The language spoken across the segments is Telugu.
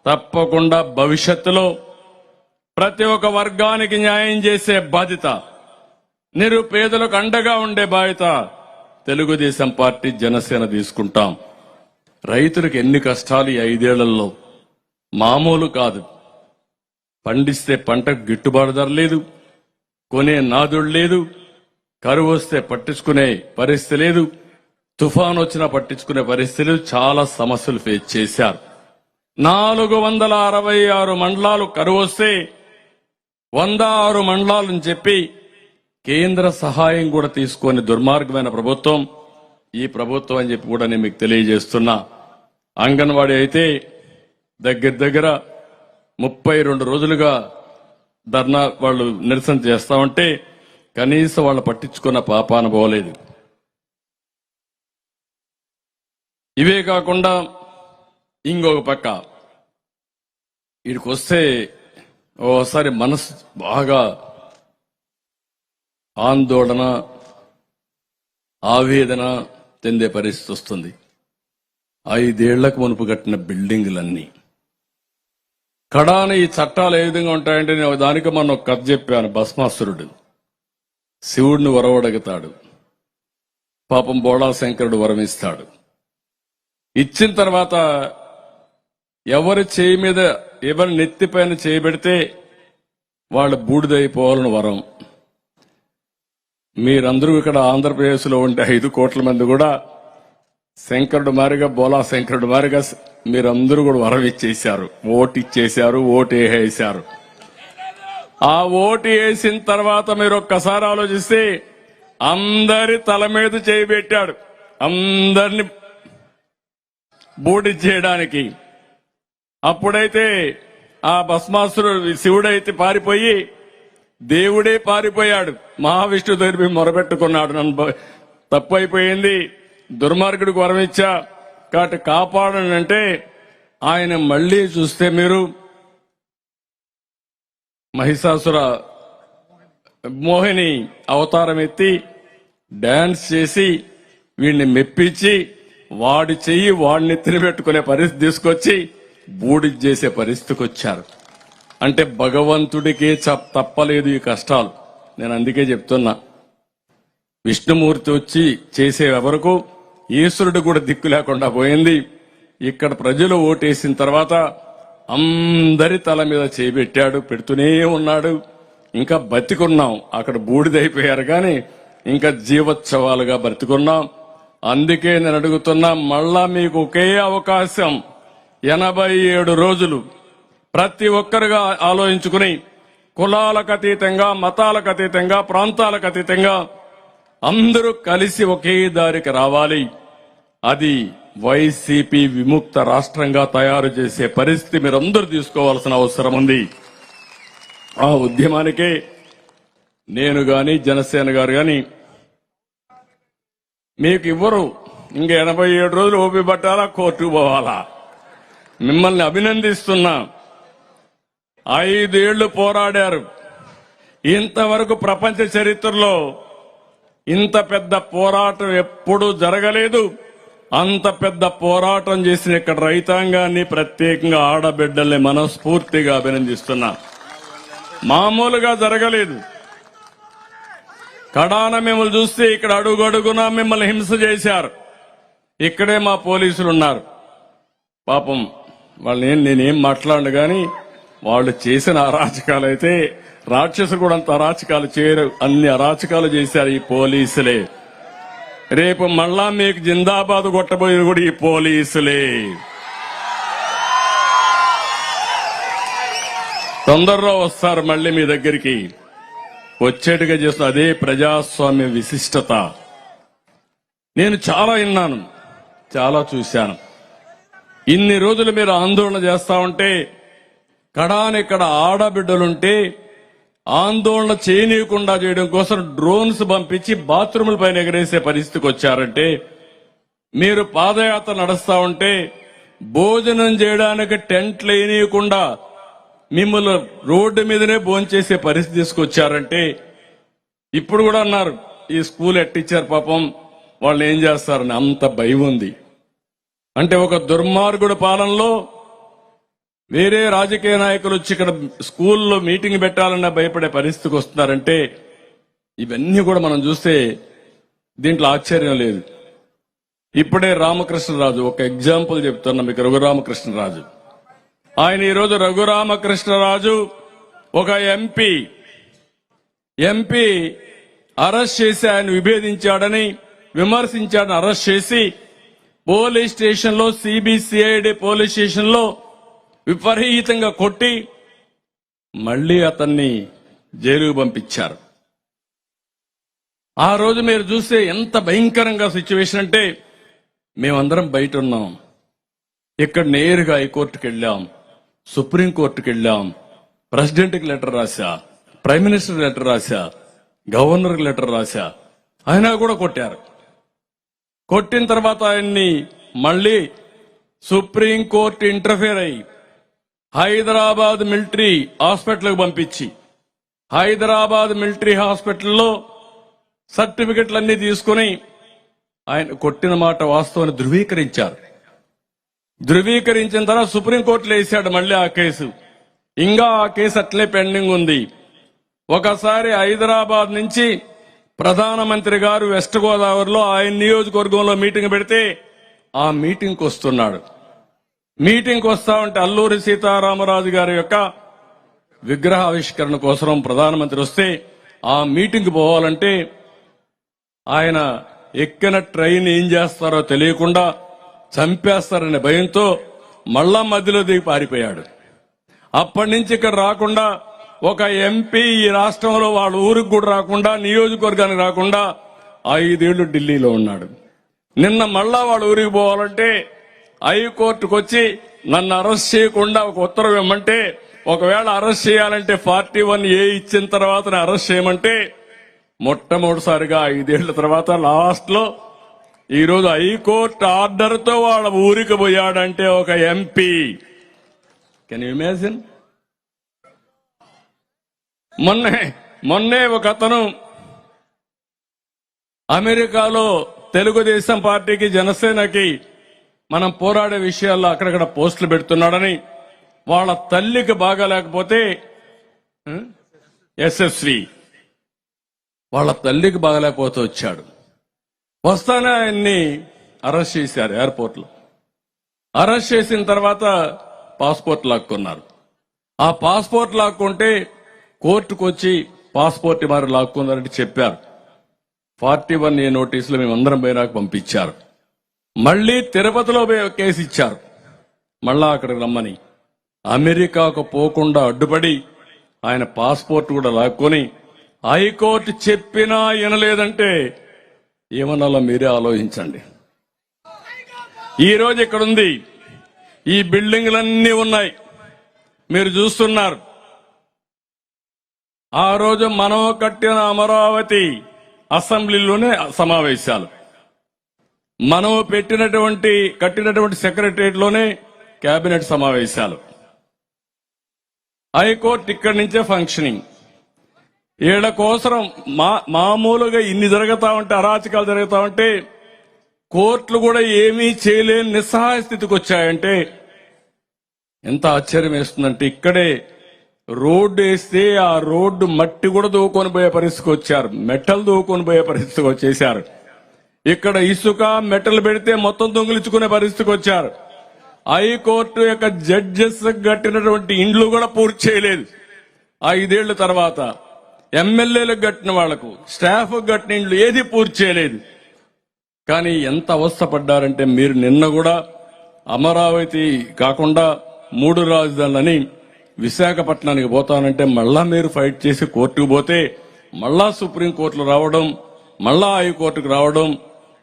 తప్పకుండా భవిష్యత్తులో ప్రతి ఒక్క వర్గానికి న్యాయం చేసే బాధ్యత, నిరుపేదలకు అండగా ఉండే బాధ్యత తెలుగుదేశం పార్టీ జనసేన తీసుకుంటాం. రైతులకు ఎన్ని కష్టాలు ఈ 5 ఏళ్లలో మామూలు కాదు. పండిస్తే పంటకు గిట్టుబాటు ధర లేదు, కొనే నాదుడు లేదు, కరువు వస్తే పట్టించుకునే పరిస్థితి లేదు, తుఫాను వచ్చినా పట్టించుకునే పరిస్థితి లేదు. చాలా సమస్యలు ఫేస్ చేశారు. 466 మండలాలు కరువు వస్తే 106 మండలాలని చెప్పి కేంద్ర సహాయం కూడా తీసుకొని దుర్మార్గమైన ప్రభుత్వం ఈ ప్రభుత్వం అని చెప్పి కూడా నేను మీకు తెలియజేస్తున్నా. అంగన్వాడీ అయితే దగ్గర 32 రోజులుగా ధర్నా వాళ్ళు నిరసన చేస్తామంటే కనీసం వాళ్ళు పట్టించుకున్న పాపాన పోలేదు. ఇవే కాకుండా ఇంకొక పక్క వీడికి వస్తే ఓసారి మనసు బాగా ఆందోళన ఆవేదన చెందే పరిస్థితి వస్తుంది. 5 ఏళ్లకు మునుపు కట్టిన బిల్డింగులన్నీ కడాన ఈ చట్టాలు ఏ విధంగా ఉంటాయంటే నేను దానికి మొన్న ఒక కథ చెప్పాను. భస్మాసురుడు శివుడిని వరవడగతాడు, పాపం బోళా శంకరుడు వరమిస్తాడు. ఇచ్చిన తర్వాత ఎవరి చేయి మీద ఎవరి నెత్తిపైన చేయబెడితే వాళ్ళు బూడిదైపోవాలని వరం. మీరందరూ ఇక్కడ ఆంధ్రప్రదేశ్లో ఉండే 5 కోట్ల మంది కూడా శంకరుడు మారిగా బోలా శంకరుడు మారిగా మీరందరూ కూడా వరం ఇచ్చేశారు, ఓటు ఇచ్చేశారు, ఓటు వేసేశారు. ఆ ఓటు వేసిన తర్వాత మీరు ఒక్కసారి ఆలోచిస్తే అందరి తల మీద చేయబెట్టాడు, అందరిని బూడి చేయడానికి. అప్పుడైతే ఆ భస్మాసురుడు శివుడైతే పారిపోయి దేవుడే పారిపోయాడు, మహావిష్ణు దగ్గర మొరబెట్టుకున్నాడు. నన్ను తప్పు అయిపోయింది, దుర్మార్గుడికి వరం ఇచ్చా కాబట్టి కాపాడనంటే ఆయన మళ్లీ చూస్తే మీరు మహిషాసుర మోహిని అవతారం ఎత్తి డాన్స్ చేసి వీడిని మెప్పించి వాడి చెయ్యి వాడిని తినిపెట్టుకునే పరిస్థితి తీసుకొచ్చి బూడి చేసే పరిస్థితికి వచ్చారు. అంటే భగవంతుడికే తప్పలేదు ఈ కష్టాలు. నేను అందుకే చెప్తున్నా, విష్ణుమూర్తి వచ్చి చేసే వరకు ఈశ్వరుడు కూడా దిక్కు లేకుండా పోయింది. ఇక్కడ ప్రజలు ఓటేసిన తర్వాత అందరి తల మీద చేయబెట్టాడు, పెడుతూనే ఉన్నాడు. ఇంకా బతికున్నాం, అక్కడ బూడిదైపోయారు కానీ ఇంకా జీవోత్సవాలుగా బతికున్నాం. అందుకే నేను అడుగుతున్నా, మళ్ళా మీకు ఒకే అవకాశం 87 రోజులు ప్రతి ఒక్కరుగా ఆలోచించుకుని కులాలకు అతీతంగా, మతాలకు అతీతంగా, ప్రాంతాలకు అతీతంగా అందరూ కలిసి ఒకే దారికి రావాలి. అది వైసీపీ విముక్త రాష్ట్రంగా తయారు చేసే పరిస్థితి మీరందరూ తీసుకోవాల్సిన అవసరం ఉంది. ఆ ఉద్యమానికే నేను గాని జనసేన గారు గాని మీకు ఇవ్వరు. ఇంకా 87 రోజులు ఓపి పట్టాలా, కోర్టుకు పోవాలా? మిమ్మల్ని అభినందిస్తున్నా. 5 ఏళ్లు పోరాడారు. ఇంతవరకు ప్రపంచ చరిత్రలో ఇంత పెద్ద పోరాటం ఎప్పుడూ జరగలేదు. అంత పెద్ద పోరాటం చేసిన ఇక్కడ రైతాంగాన్ని, ప్రత్యేకంగా ఆడబిడ్డల్ని మనస్ఫూర్తిగా అభినందిస్తున్నా. మామూలుగా జరగలేదు. కడాన మిమ్మల్ని చూస్తే ఇక్కడ అడుగడుగునా మిమ్మల్ని హింస చేశారు. ఇక్కడే మా పోలీసులు ఉన్నారు. పాపం వాళ్ళని నేనేం మాట్లాడను గాని వాళ్ళు చేసిన అరాచకాలైతే రాక్షసులు కూడా అంత అరాచకాలు చేయరు. అన్ని అరాచకాలు చేశారు ఈ పోలీసులే. రేపు మళ్ళా మీకు జిందాబాద్ కొట్టబోయేది కూడా ఈ పోలీసులే. తొందరలో వస్తారు మళ్ళీ మీ దగ్గరికి. వచ్చేట్టుగా చేస్తున్న అదే ప్రజాస్వామ్య విశిష్టత. నేను చాలా విన్నాను, చాలా చూశాను. ఇన్ని రోజులు మీరు ఆందోళన చేస్తా ఉంటే కడానిక్కడ ఆడబిడ్డలుంటే ఆందోళన చేయనీయకుండా చేయడం కోసం డ్రోన్స్ పంపించి బాత్రూముల పైన ఎగరేసే పరిస్థితికి వచ్చారంటే, మీరు పాదయాత్ర నడుస్తా ఉంటే భోజనం చేయడానికి టెంట్లు వేయనీయకుండా మిమ్మల్ని రోడ్డు మీదనే భోంచేసే పరిస్థితి తీసుకొచ్చారంటే, ఇప్పుడు కూడా అన్నారు ఈ స్కూల్ ఎట్టిచ్చారు పాపం వాళ్ళు ఏం చేస్తారని అంత భయం ఉంది. అంటే ఒక దుర్మార్గుడి పాలనలో వేరే రాజకీయ నాయకులు వచ్చి ఇక్కడ స్కూల్లో మీటింగ్ పెట్టాలన్నా భయపడే పరిస్థితికి వస్తున్నారంటే ఇవన్నీ కూడా మనం చూస్తే దీంట్లో ఆశ్చర్యం లేదు. ఇప్పుడే రామకృష్ణరాజు ఒక ఎగ్జాంపుల్ చెప్తున్నా మీకు. రఘురామకృష్ణరాజు ఆయన ఈరోజు రఘురామకృష్ణరాజు ఒక ఎంపీ అరెస్ట్ చేసి ఆయన విభేదించాడని విమర్శించాడని అరెస్ట్ చేసి పోలీస్ స్టేషన్ లో సిబిసిఐడి పోలీస్ స్టేషన్ లో విపరీతంగా కొట్టి మళ్లీ అతన్ని జైలుకు పంపించారు. ఆ రోజు మీరు చూస్తే ఎంత భయంకరంగా సిచ్యువేషన్ అంటే మేమందరం బయట ఉన్నాం. ఇక్కడ నేరుగా హైకోర్టుకు వెళ్ళాం, సుప్రీంకోర్టుకు వెళ్ళాం, ప్రెసిడెంట్కి లెటర్ రాశా, ప్రైమ్ మినిస్టర్ లెటర్ రాశా, గవర్నర్కి లెటర్ రాశా, అయినా కూడా కొట్టారు. కొట్టిన తర్వాత ఆయన్ని మళ్లీ సుప్రీంకోర్టు ఇంటర్ఫియర్ అయ్యి హైదరాబాద్ మిలిటరీ హాస్పిటల్కి పంపించి హైదరాబాద్ మిలిటరీ హాస్పిటల్లో సర్టిఫికెట్లన్నీ తీసుకుని ఆయన కొట్టిన మాట వాస్తవాన్ని ధృవీకరించారు. ధృవీకరించిన తర్వాత సుప్రీంకోర్టులో వేశాడు మళ్లీ ఆ కేసు. ఇంకా ఆ కేసు అట్లే పెండింగ్ ఉంది. ఒకసారి హైదరాబాద్ నుంచి ప్రధానమంత్రి గారు వెస్ట్ గోదావరిలో ఆయన నియోజకవర్గంలో మీటింగ్ పెడితే ఆ మీటింగ్కి వస్తున్నాడు. మీటింగ్కి వస్తా ఉంటే అల్లూరి సీతారామరాజు గారి యొక్క విగ్రహావిష్కరణ కోసం ప్రధానమంత్రి వస్తే ఆ మీటింగ్కి పోవాలంటే ఆయన ఎక్కిన ట్రైన్ ఏం చేస్తారో తెలియకుండా చంపేస్తారనే భయంతో మళ్ళా మధ్యలో దిగి పారిపోయాడు. అప్పటి నుంచి ఇక్కడ రాకుండా ఒక ఎంపీ ఈ రాష్ట్రంలో వాళ్ళ ఊరికి కూడా రాకుండా నియోజకవర్గానికి రాకుండా 5 ఏళ్లు ఢిల్లీలో ఉన్నాడు. నిన్న మళ్ళా వాళ్ళ ఊరికి పోవాలంటే హైకోర్టుకు వచ్చి నన్ను అరెస్ట్ చేయకుండా ఒక ఉత్తర్వు ఇవ్వమంటే, ఒకవేళ అరెస్ట్ చేయాలంటే 41A ఇచ్చిన తర్వాత అరెస్ట్ చేయమంటే మొట్టమొదటిసారిగా 5 ఏళ్ల తర్వాత లాస్ట్ లో ఈ రోజు హైకోర్టు ఆర్డర్ తో వాళ్ళ ఊరికి పోయాడంటే ఒక ఎంపీ. Can you imagine? మొన్నే ఒక అతను అమెరికాలో తెలుగుదేశం పార్టీకి జనసేనకి మనం పోరాడే విషయాల్లో అక్కడక్కడ పోస్టులు పెడుతున్నాడని వాళ్ళ తల్లికి బాగాలేకపోతే యశస్వి వాళ్ళ తల్లికి బాగాలేకపోతే వచ్చాడు. వస్తానే ఆయన్ని అరెస్ట్ చేశారు ఎయిర్పోర్ట్ లో. అరెస్ట్ చేసిన తర్వాత పాస్పోర్ట్ లాక్కున్నారు. ఆ పాస్పోర్ట్ లాక్కుంటే కోర్టుకు వచ్చి పాస్పోర్ట్ మరి లాక్కున్నారంటే చెప్పారు. 41A నోటీసులు మేమందరం పోయినాక పంపించారు. మళ్లీ తిరుపతిలో కేసు ఇచ్చారు. మళ్ళా అక్కడికి రమ్మని అమెరికాకు పోకుండా అడ్డుపడి ఆయన పాస్పోర్ట్ కూడా లాక్కొని హైకోర్టు చెప్పినా వినలేదంటే ఏమన్నాలో మీరే ఆలోచించండి. ఈ రోజు ఇక్కడుంది, ఈ బిల్డింగ్లన్నీ ఉన్నాయి, మీరు చూస్తున్నారు. ఆ రోజు మనం కట్టిన అమరావతి అసెంబ్లీలోనే సమావేశాలు, మనం కట్టినటువంటి సెక్రటరియట్ లోనే కేబినెట్ సమావేశాలు, హైకోర్టు ఇక్కడి నుంచే ఫంక్షనింగ్. వీళ్ళ కోసం మామూలుగా ఇన్ని జరుగుతా ఉంటే, అరాచకాలు జరుగుతా ఉంటే కోర్టులు కూడా ఏమీ చేయలేని నిస్సహాయ స్థితికి వచ్చాయంటే ఎంత ఆశ్చర్యం వేస్తుందంటే, ఇక్కడే రోడ్డు వేస్తే ఆ రోడ్డు మట్టి కూడా దూకొని పోయే పరిస్థితికి వచ్చారు, మెటల్ దూకొని పోయే పరిస్థితికి వచ్చేశారు. ఇక్కడ ఇసుక మెటల్ పెడితే మొత్తం దొంగిలించుకునే పరిస్థితికి వచ్చారు. హైకోర్టు యొక్క జడ్జెస్ కట్టినటువంటి ఇండ్లు కూడా పూర్తి చేయలేదు 5 ఏళ్ల తర్వాత. ఎమ్మెల్యేలకు కట్టిన వాళ్లకు, స్టాఫ్ కట్టిన ఇండ్లు ఏది పూర్తి చేయలేదు. కానీ ఎంత అవస్థపడ్డారంటే, మీరు నిన్న కూడా అమరావతి కాకుండా 3 రాజధానులని విశాఖపట్నానికి పోతానంటే మళ్ళా మీరు ఫైట్ చేసి కోర్టుకు పోతే మళ్ళా సుప్రీంకోర్టులు రావడం, మళ్ళా హైకోర్టుకు రావడం,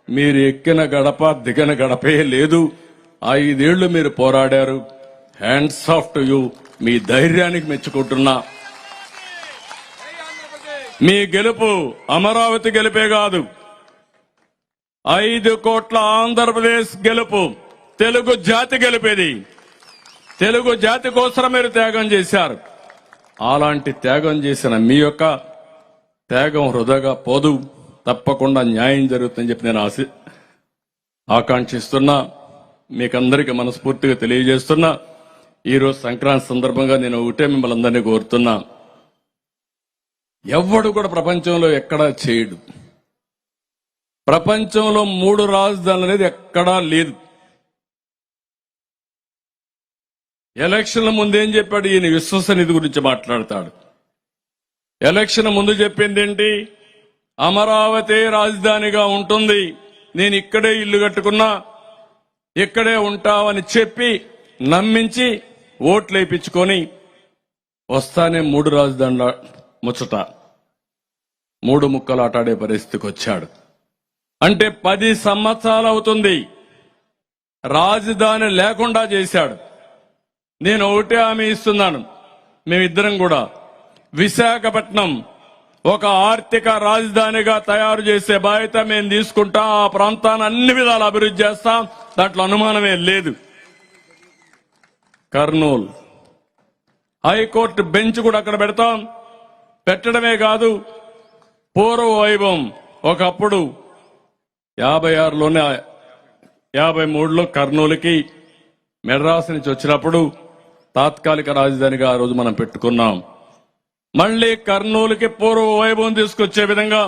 మీరు ఎక్కిన గడప దిగిన గడపే లేదు. 5 ఏళ్లు మీరు పోరాడారు. Hands off to you. మీ ధైర్యానికి మెచ్చుకుంటున్నా. మీ గెలుపు అమరావతి గెలుపే కాదు, 5 కోట్ల ఆంధ్రప్రదేశ్ గెలుపు, తెలుగు జాతి గెలిపేది. తెలుగు జాతి కోసం మీరు త్యాగం చేశారు. అలాంటి త్యాగం చేసిన మీ యొక్క త్యాగం వృధాగా పోదు, తప్పకుండా న్యాయం జరుగుతుందని చెప్పి నేను ఆకాంక్షిస్తున్నా. మీకందరికీ మనస్ఫూర్తిగా తెలియజేస్తున్నా. ఈరోజు సంక్రాంతి సందర్భంగా నేను ఒకటే మిమ్మల్ని అందరినీ కోరుతున్నా, ఎవ్వడు కూడా ప్రపంచంలో ఎక్కడా చేయడు. ప్రపంచంలో 3 రాజధానులు అనేది ఎక్కడా లేదు. ఎలక్షన్ల ముందేం చెప్పాడు ఈయన? విశ్వసనీయత గురించి మాట్లాడతాడు. ఎలక్షన్ ముందు చెప్పింది ఏంటి? అమరావతి రాజధానిగా ఉంటుంది, నేను ఇక్కడే ఇల్లు కట్టుకున్నా, ఇక్కడే ఉంటామని చెప్పి నమ్మించి ఓట్లు వేయించుకొని వస్తానే 3 రాజధానుల ముచ్చట 3 ముక్కలు ఆటాడే పరిస్థితికి వచ్చాడు. అంటే 10 సంవత్సరాలు అవుతుంది రాజధాని లేకుండా చేశాడు. నేను ఒకటే హామీ ఇస్తున్నాను, మేమిద్దరం కూడా విశాఖపట్నం ఒక ఆర్థిక రాజధానిగా తయారు చేసే బాధ్యత మేము తీసుకుంటాం. ఆ ప్రాంతాన్ని అన్ని విధాలు అభివృద్ధి చేస్తాం, దాంట్లో అనుమానమే లేదు. కర్నూలు హైకోర్టు బెంచ్ కూడా అక్కడ పెడతాం. పెట్టడమే కాదు, పూర్వ వైభవం ఒకప్పుడు 56లోనే 53లో కర్నూలుకి మెడ్రాస్ నుంచి వచ్చినప్పుడు తాత్కాలిక రాజధానిగా ఆ రోజు మనం పెట్టుకున్నాం. మళ్లీ కర్నూలుకి పూర్వ వైభవం తీసుకొచ్చే విధంగా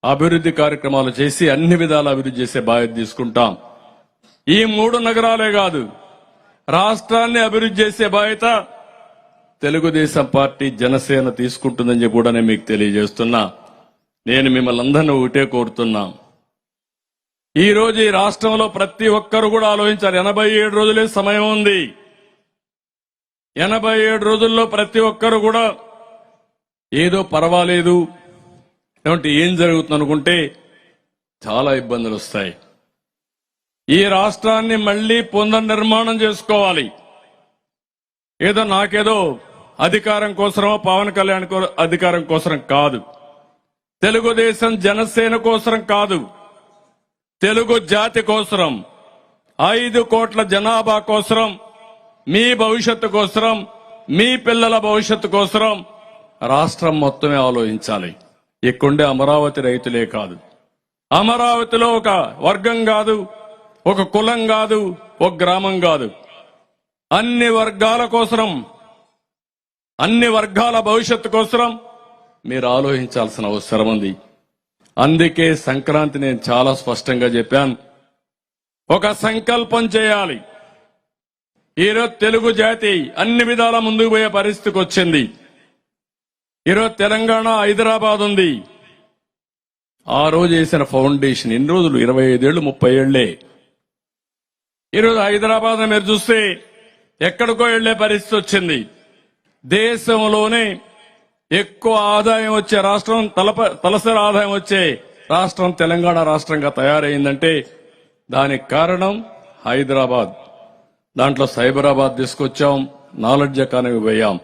అభివృద్ధి కార్యక్రమాలు చేసి అన్ని విధాలు అభివృద్ధి చేసే బాధ్యత తీసుకుంటాం. ఈ 3 నగరాలే కాదు, రాష్ట్రాన్ని అభివృద్ధి చేసే బాధ్యత తెలుగుదేశం పార్టీ జనసేన తీసుకుంటుందని చెప్పి కూడా నేను మీకు తెలియజేస్తున్నా. నేను మిమ్మల్ని అందరినీ ఒకటే కోరుతున్నా, ఈ రోజు ఈ రాష్ట్రంలో ప్రతి ఒక్కరు కూడా ఆలోచించారు. 87 రోజులే సమయం ఉంది. 87 రోజుల్లో ప్రతి ఒక్కరు కూడా ఏదో పర్వాలేదు ఏమంటే ఏం జరుగుతుంది అనుకుంటే చాలా ఇబ్బందులు వస్తాయి. ఈ రాష్ట్రాన్ని మళ్లీ పునర్నిర్మాణం చేసుకోవాలి. ఏదో నాకేదో అధికారం కోసమో పవన్ కళ్యాణ్ అధికారం కోసం కాదు, తెలుగుదేశం జనసేన కోసం కాదు, తెలుగు జాతి కోసం, 5 కోట్ల జనాభా కోసం, మీ భవిష్యత్తు కోసం, మీ పిల్లల భవిష్యత్తు కోసం రాష్ట్రం మొత్తమే ఆలోచించాలి. ఇక్కడుండే అమరావతి రైతులే కాదు, అమరావతిలో ఒక వర్గం కాదు, ఒక కులం కాదు, ఒక గ్రామం కాదు, అన్ని వర్గాల కోసం, అన్ని వర్గాల భవిష్యత్తు కోసం మీరు ఆలోచించాల్సిన అవసరం ఉంది. అందుకే సంక్రాంతి నేను చాలా స్పష్టంగా చెప్పాను, ఒక సంకల్పం చేయాలి. ఈరోజు తెలుగు జాతి అన్ని విధాల ముందుకు పోయే పరిస్థితికి వచ్చింది. ఈరోజు తెలంగాణ హైదరాబాద్ ఉంది. ఆ రోజు వేసిన ఫౌండేషన్ ఎన్ని రోజులు? 25 ఏళ్లు 30 ఏళ్లే. ఈరోజు హైదరాబాద్ మీరు చూస్తే ఎక్కడికో వెళ్లే పరిస్థితి వచ్చింది. దేశంలోనే ఎక్కువ ఆదాయం వచ్చే రాష్ట్రం, తలసరి ఆదాయం వచ్చే రాష్ట్రం తెలంగాణ రాష్ట్రంగా తయారైందంటే దానికి కారణం హైదరాబాద్. దాంట్లో సైబరాబాద్ తీసుకొచ్చాం, నాలెడ్జ్ ఎకానమీ పోయాం.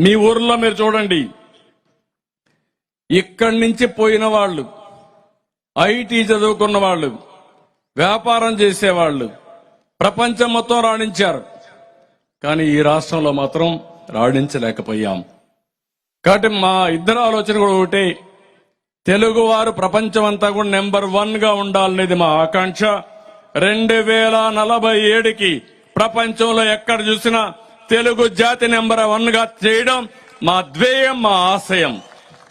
మీ ఊర్లో మీరు చూడండి, ఇక్కడి నుంచి పోయిన వాళ్ళు, ఐటీ చదువుకున్న వాళ్ళు, వ్యాపారం చేసేవాళ్లు ప్రపంచం మొత్తం రాణించారు. కానీ ఈ రాష్ట్రంలో మాత్రం రాణించలేకపోయాం. కాబట్టి మా ఇద్దరు ఆలోచన కూడా ఒకటే, తెలుగువారు ప్రపంచం అంతా కూడా నెంబర్ 1 గా ఉండాలనేది మా ఆకాంక్ష. 2047కి ప్రపంచంలో ఎక్కడ చూసినా తెలుగు జాతి నెంబర్ 1 గా చేయడం మా ధ్యేయం, మా ఆశయం.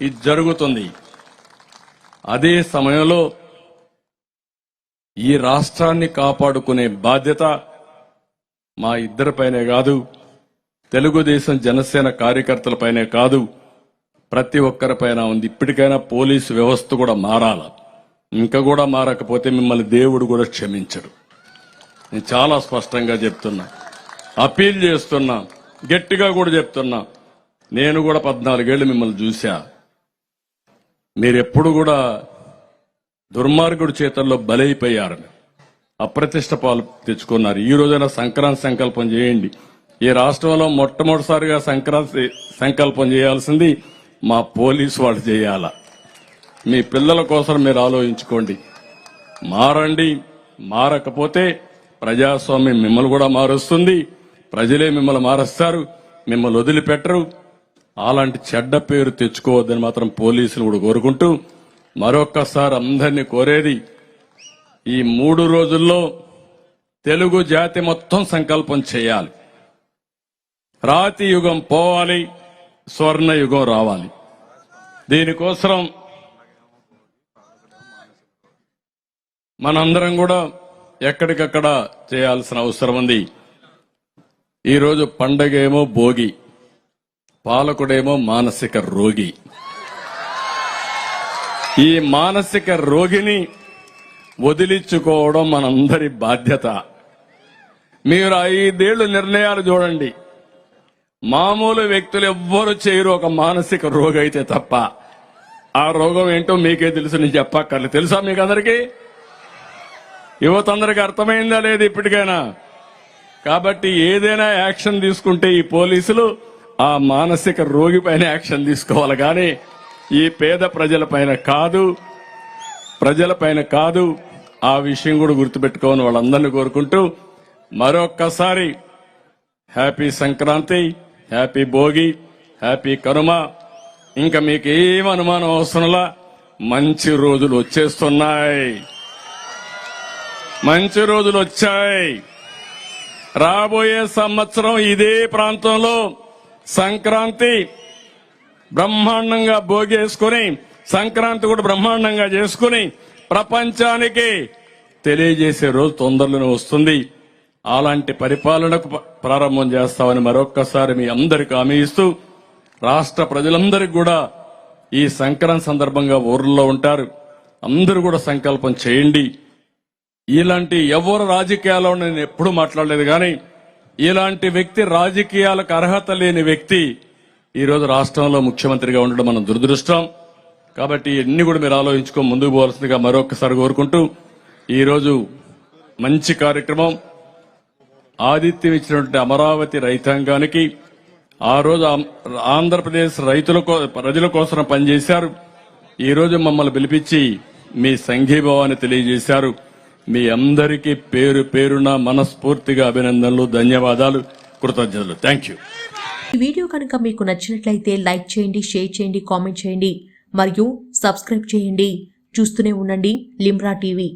ఇది జరుగుతుంది. అదే సమయంలో ఈ రాష్ట్రాన్ని కాపాడుకునే బాధ్యత మా ఇద్దరిపైనే కాదు, తెలుగుదేశం జనసేన కార్యకర్తలపైనే కాదు, ప్రతి ఒక్కరిపైన ఉంది. ఇప్పటికైనా పోలీసు వ్యవస్థ కూడా మారాల. ఇంకా కూడా మారకపోతే మిమ్మల్ని దేవుడు కూడా క్షమించడు. నేను చాలా స్పష్టంగా చెప్తున్నా, అపీల్ చేస్తున్నా, గట్టిగా కూడా చెప్తున్నా. నేను కూడా 14 ఏళ్లు మిమ్మల్ని చూశా. మీరెప్పుడు కూడా దుర్మార్గుడి చేతల్లో బలైపోయారు, అప్రతిష్ట పాలు తెచ్చుకున్నారు. ఈ రోజైనా సంక్రాంతి సంకల్పం చేయండి. ఈ రాష్ట్రంలో మొట్టమొదటిసారిగా సంక్రాంతి సంకల్పం చేయాల్సింది మా పోలీసు వాళ్ళు చేయాల. మీ పిల్లల కోసం మీరు ఆలోచించుకోండి. మారండి. మారకపోతే ప్రజాస్వామ్యం మిమ్మల్ని కూడా మారుస్తుంది, ప్రజలే మిమ్మల్ని మారుస్తారు, మిమ్మల్ని వదిలిపెట్టరు. అలాంటి చెడ్డ పేరు తెచ్చుకోవద్దని మాత్రం పోలీసులు కూడా కోరుకుంటూ, మరొక్కసారి అందరినీ కోరేది, ఈ 3 రోజుల్లో తెలుగు జాతి మొత్తం సంకల్పం చేయాలి. రాతి యుగం పోవాలి, స్వర్ణ యుగం రావాలి. దీనికోసం మనందరం కూడా ఎక్కడికక్కడ చేయాల్సిన అవసరం ఉంది. ఈరోజు పండగేమో భోగి, పాలకుడేమో మానసిక రోగి. ఈ మానసిక రోగిని వదిలించుకోవడం మనందరి బాధ్యత. మీరు 5 ఏళ్లు నిర్ణయాలు చూడండి, మామూలు వ్యక్తులు ఎవ్వరు చేయరు ఒక మానసిక రోగి అయితే తప్ప. ఆ రోగం ఏంటో మీకే తెలుసు, నేను చెప్పక్కర్లేదు. తెలుసా మీకు అందరికీ? యువత అందరికీ అర్థమైందా లేదు ఇప్పటికైనా? కాబట్టి ఏదైనా యాక్షన్ తీసుకుంటే ఈ పోలీసులు ఆ మానసిక రోగి పైన యాక్షన్ తీసుకోవాలి, కానీ ఈ పేద ప్రజలపైన కాదు. ఆ విషయం కూడా గుర్తుపెట్టుకోవాలని వాళ్ళందరినీ కోరుకుంటూ మరొక్కసారి happy Sankranti, happy Bhogi, happy Kanuma. ఇంకా మీకు ఏం అనుమానం అవసరంలా, మంచి రోజులు వచ్చేస్తున్నాయి. మంచి రోజులు వచ్చాయి. రాబోయే సంవత్సరం ఇదే ప్రాంతంలో సంక్రాంతి బ్రహ్మాండంగా భోగేసుకుని, సంక్రాంతి కూడా బ్రహ్మాండంగా చేసుకుని ప్రపంచానికి తెలియజేసే రోజు తొందరలోనే వస్తుంది. అలాంటి పరిపాలనకు ప్రారంభం చేస్తామని మరొక్కసారి మీ అందరికీ హామీ ఇస్తూ, రాష్ట్ర ప్రజలందరికీ కూడా ఈ సంక్రాంతి సందర్భంగా ఊర్లో ఉంటారు, అందరూ కూడా సంకల్పం చేయండి. ఇలాంటి ఎవరు రాజకీయాల్లో నేను ఎప్పుడూ మాట్లాడలేదు, కానీ ఇలాంటి వ్యక్తి, రాజకీయాలకు అర్హత లేని వ్యక్తి ఈరోజు రాష్ట్రంలో ముఖ్యమంత్రిగా ఉండడం మన దురదృష్టం. కాబట్టి ఇన్ని కూడా మీరు ఆలోచించుకో ముందుకు పోవాల్సిందిగా మరొకసారి కోరుకుంటూ, ఈరోజు మంచి కార్యక్రమం, ఆతిథ్యం ఇచ్చినటువంటి అమరావతి రైతాంగానికి, ఆ రోజు ఆంధ్రప్రదేశ్ ప్రజల కోసం పనిచేశారు. ఈ రోజు మమ్మల్ని పిలిపించి మీ సంఘీభావాన్ని తెలియజేశారు. మీ అందరికీ పేరు పేరున మనస్ఫూర్తిగా అభినందనలు, ధన్యవాదాలు, కృతజ్ఞతలు. Thank you. ఈ వీడియో కనుక మీకు నచ్చినట్లయితే లైక్ చేయండి, షేర్ చేయండి, కామెంట్ చేయండి మరియు సబ్స్క్రైబ్ చేయండి. చూస్తూనే ఉండండి లిమ్రా టీవీ.